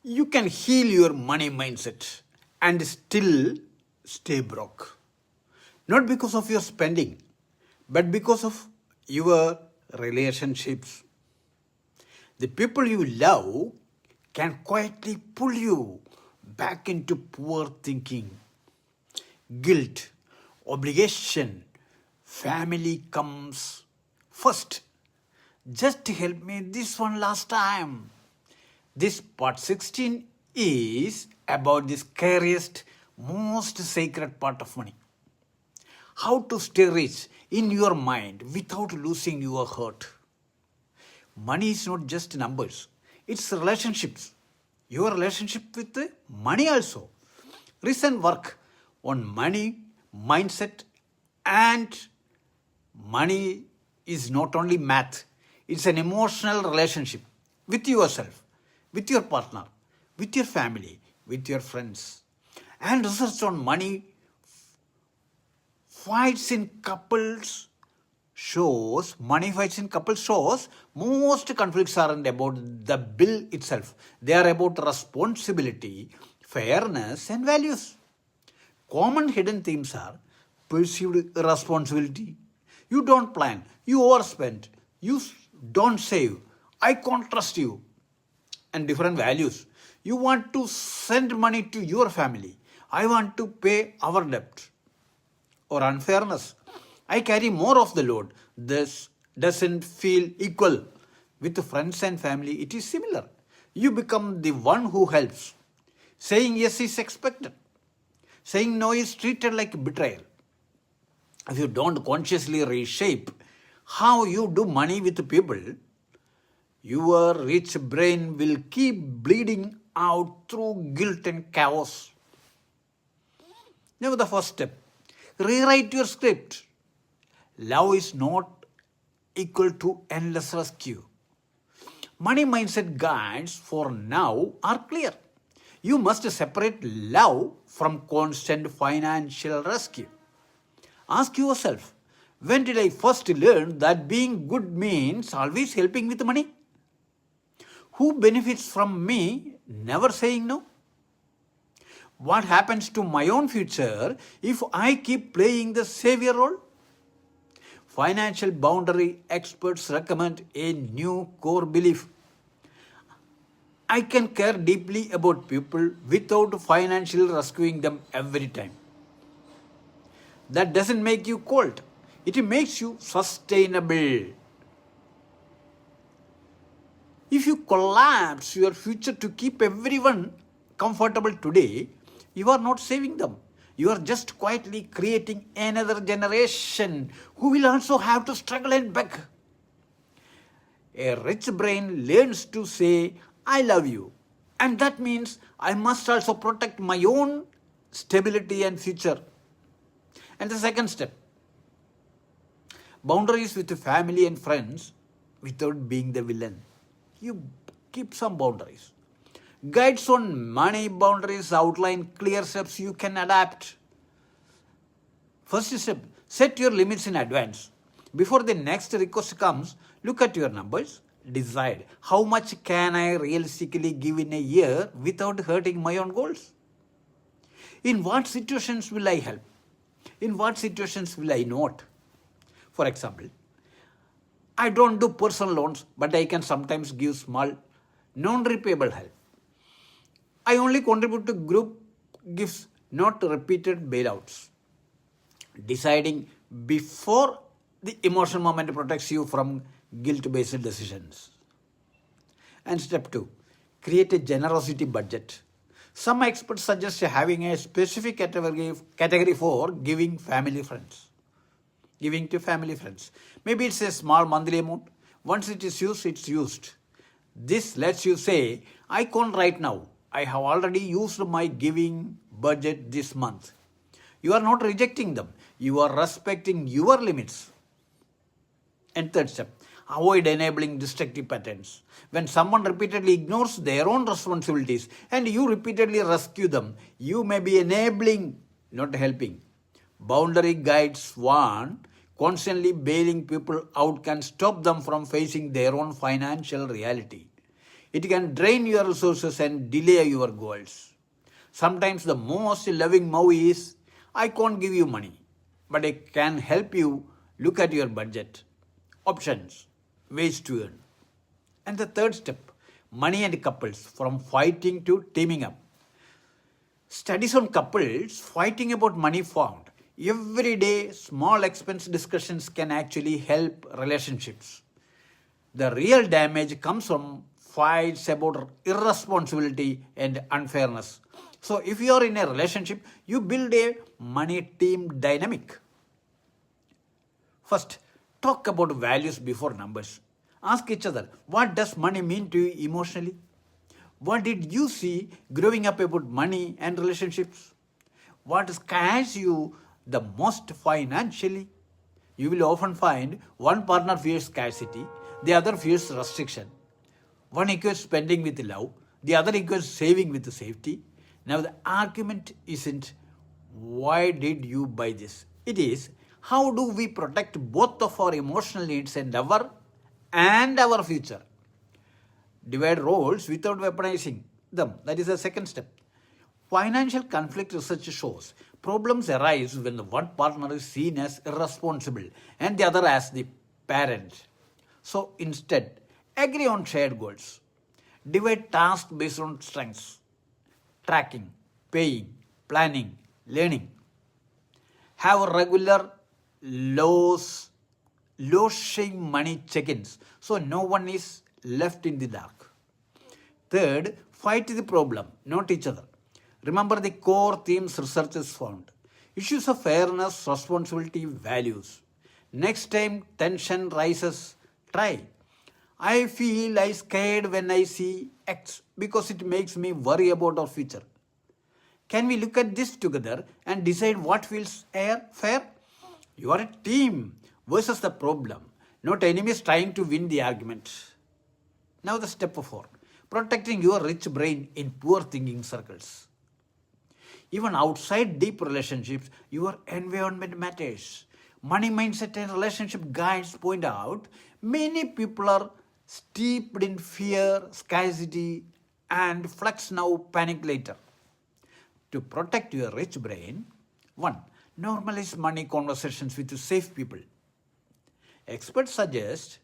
You can heal your money mindset and still stay broke. Not because of your spending, but because of your relationships. The people you love can quietly pull you back into poor thinking, guilt, obligation. Family comes first. Just help me this one last time. This part 16 is about the scariest, most sacred part of money. How to stay rich in your mind without losing your heart. Money is not just numbers, it's relationships. Your relationship with the money also. Recent work on money, mindset, and money is not only math, it's an emotional relationship with yourself, with your partner, with your family, with your friends. And research on money fights in couples shows, most conflicts aren't about the bill itself. They are about responsibility, fairness, and values. Common hidden themes are perceived irresponsibility. You don't plan, you overspend, you don't save, I can't trust you, and different values. You want to send money to your family, I want to pay our debt. Or unfairness. I carry more of the load. This doesn't feel equal. With friends and family, it is similar. You become the one who helps. Saying yes is expected. Saying no is treated like betrayal. If you don't consciously reshape how you do money with people, your rich brain will keep bleeding out through guilt and chaos. Now, the first step. Rewrite your script. Love is not equal to endless rescue. Money mindset guides for now are clear. You must separate love from constant financial rescue. Ask yourself, when did I first learn that being good means always helping with money? Who benefits from me never saying no? What happens to my own future if I keep playing the savior role? Financial boundary experts recommend a new core belief. I can care deeply about people without financially rescuing them every time. That doesn't make you cold. It makes you sustainable. If you collapse your future to keep everyone comfortable today, you are not saving them. You are just quietly creating another generation who will also have to struggle and beg. A rich brain learns to say, I love you. And that means I must also protect my own stability and future. And the second step, boundaries with family and friends without being the villain. You keep some boundaries. Guides on money boundaries outline clear steps you can adapt. First step, set your limits in advance. Before the next request comes, look at your numbers. Decide how much can I realistically give in a year without hurting my own goals. In what situations will I help? In what situations will I not? For example, I don't do personal loans, but I can sometimes give small, non-repayable help. I only contribute to group gifts, not repeated bailouts. Deciding before the emotional moment protects you from guilt-based decisions. And step 2, create a generosity budget. Some experts suggest having a specific category for giving to family friends. Maybe it's a small monthly amount. Once it is used, it's used. This lets you say, I can't right now. I have already used my giving budget this month. You are not rejecting them. You are respecting your limits. And third step, avoid enabling destructive patterns. When someone repeatedly ignores their own responsibilities and you repeatedly rescue them, you may be enabling, not helping. Boundary guides warn, constantly bailing people out can stop them from facing their own financial reality. It can drain your resources and delay your goals. Sometimes the most loving move is, I can't give you money, but I can help you look at your budget, options, ways to earn. And the third step, money and couples, from fighting to teaming up. Studies on couples fighting about money found everyday small expense discussions can actually help relationships. The real damage comes from fights about irresponsibility and unfairness. So, if you are in a relationship, you build a money team dynamic. First, talk about values before numbers. Ask each other, what does money mean to you emotionally? What did you see growing up about money and relationships? What scares you the most financially? You will often find one partner fears scarcity, the other fears restriction. One equates spending with love, the other equates saving with safety. Now, the argument isn't why did you buy this? It is how do we protect both of our emotional needs and our future? Divide roles without weaponizing them. That is the second step. Financial conflict research shows problems arise when the one partner is seen as irresponsible and the other as the parent. So instead, agree on shared goals. Divide tasks based on strengths, tracking, paying, planning, learning. Have regular low shame money check-ins so no one is left in the dark. Third, fight the problem, not each other. Remember the core themes researchers found. Issues of fairness, responsibility, values. Next time tension rises, try. I feel I scared when I see X because it makes me worry about our future. Can we look at this together and decide what feels fair? You are a team versus the problem, not enemies trying to win the argument. Now the step 4, protecting your rich brain in poor thinking circles. Even outside deep relationships, your environment matters. Money mindset and relationship guides point out many people are steeped in fear, scarcity, and flex now, panic later. To protect your rich brain, 1. Normalize money conversations with safe people. Experts suggest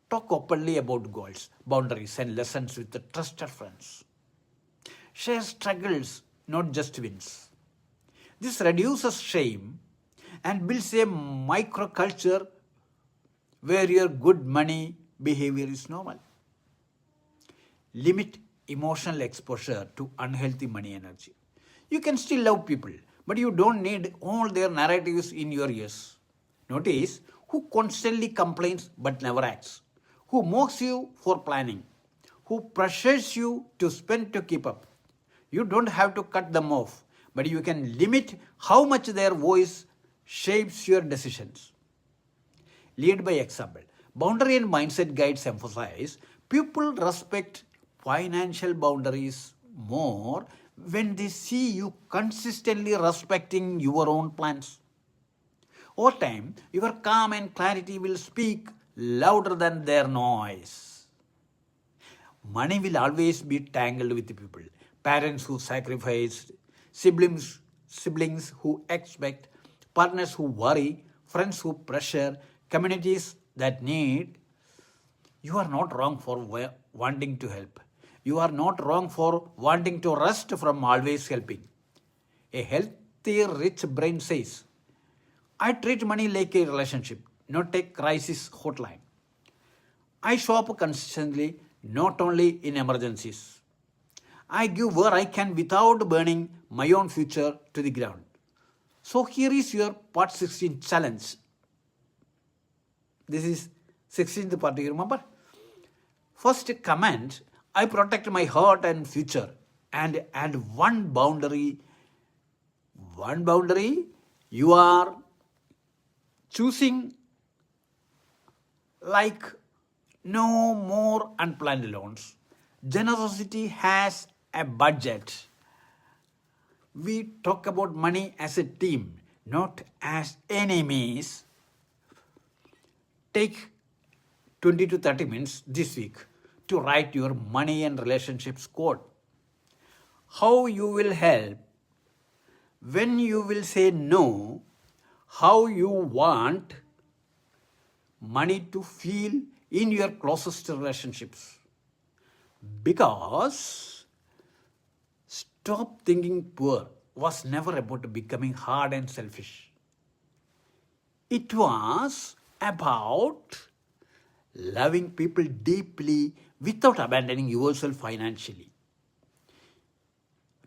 talk openly about goals, boundaries, and lessons with the trusted friends. Share struggles, not just wins. This reduces shame and builds a microculture where your good money behavior is normal. Limit emotional exposure to unhealthy money energy. You can still love people, but you don't need all their narratives in your ears. Notice who constantly complains but never acts, who mocks you for planning, who pressures you to spend to keep up. You don't have to cut them off, but you can limit how much their voice shapes your decisions. Lead by example. Boundary and mindset guides emphasize people respect financial boundaries more when they see you consistently respecting your own plans. Over time, your calm and clarity will speak louder than their noise. Money will always be tangled with people. Parents who sacrifice, siblings who expect, partners who worry, friends who pressure, communities that need. You are not wrong for wanting to help. You are not wrong for wanting to rest from always helping. A healthy, rich brain says, I treat money like a relationship, not a crisis hotline. I show up consistently, not only in emergencies. I give where I can without burning my own future to the ground. So here is your part 16 challenge. This is 16th part, you remember? First comment, I protect my heart and future. And one boundary, you are choosing like no more unplanned loans. Generosity has a budget. We talk about money as a team, not as enemies. Take 20 to 30 minutes this week to write your money and relationships code. How you will help when you will say no, how you want money to feel in your closest relationships. Because stop thinking poor was never about becoming hard and selfish. It was about loving people deeply without abandoning yourself financially.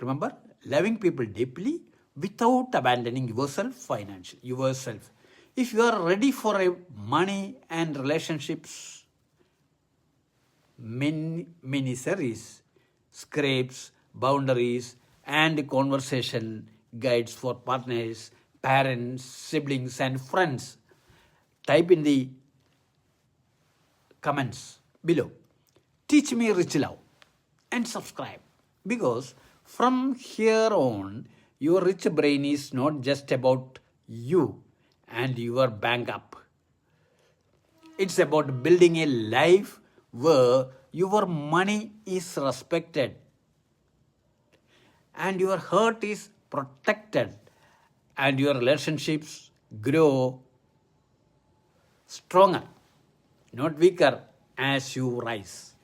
Remember, loving people deeply without abandoning yourself financially. Yourself. If you are ready for a money and relationships mini series, scrapes, boundaries, and conversation guides for partners, parents, siblings, and friends, type in the comments below. Teach me rich love and subscribe, because from here on your rich brain is not just about you and your bank up. It's about building a life where your money is respected and your heart is protected and your relationships grow stronger, not weaker, as you rise.